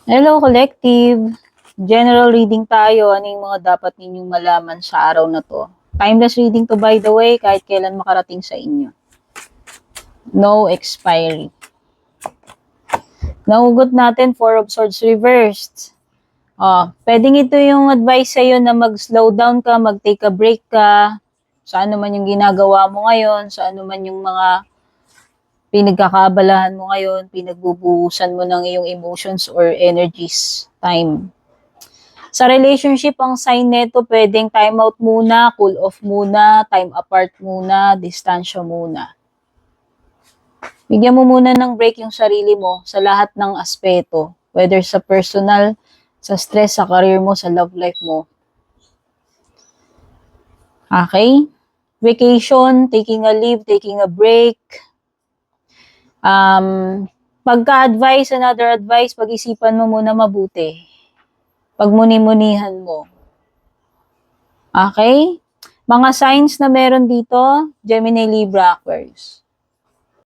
Hello, Collective! General reading tayo. Ano yung mga dapat ninyong malaman sa araw na to? Timeless reading to, by the way, kahit kailan makarating sa inyo. No expiry. Nahugot natin, Four of Swords reversed. Pwedeng ito yung advice sa'yo na mag-slow down ka, mag-take a break ka, sa ano man yung ginagawa mo ngayon, sa ano man yung mga pinagkakaabalahan mo ngayon, pinagbubuhusan mo ng iyong emotions or energies, time. Sa relationship, ang sign neto, pwedeng time out muna, cool off muna, time apart muna, distansya muna. Bigyan mo muna ng break yung sarili mo sa lahat ng aspeto, whether sa personal, sa stress, sa career mo, sa love life mo. Okay? Vacation, taking a leave, taking a break. Pagka-advice, another advice, pag-isipan mo muna mabuti. Pagmuni-munihan mo. Okay? Mga signs na meron dito, Gemini, Libra, Aquarius.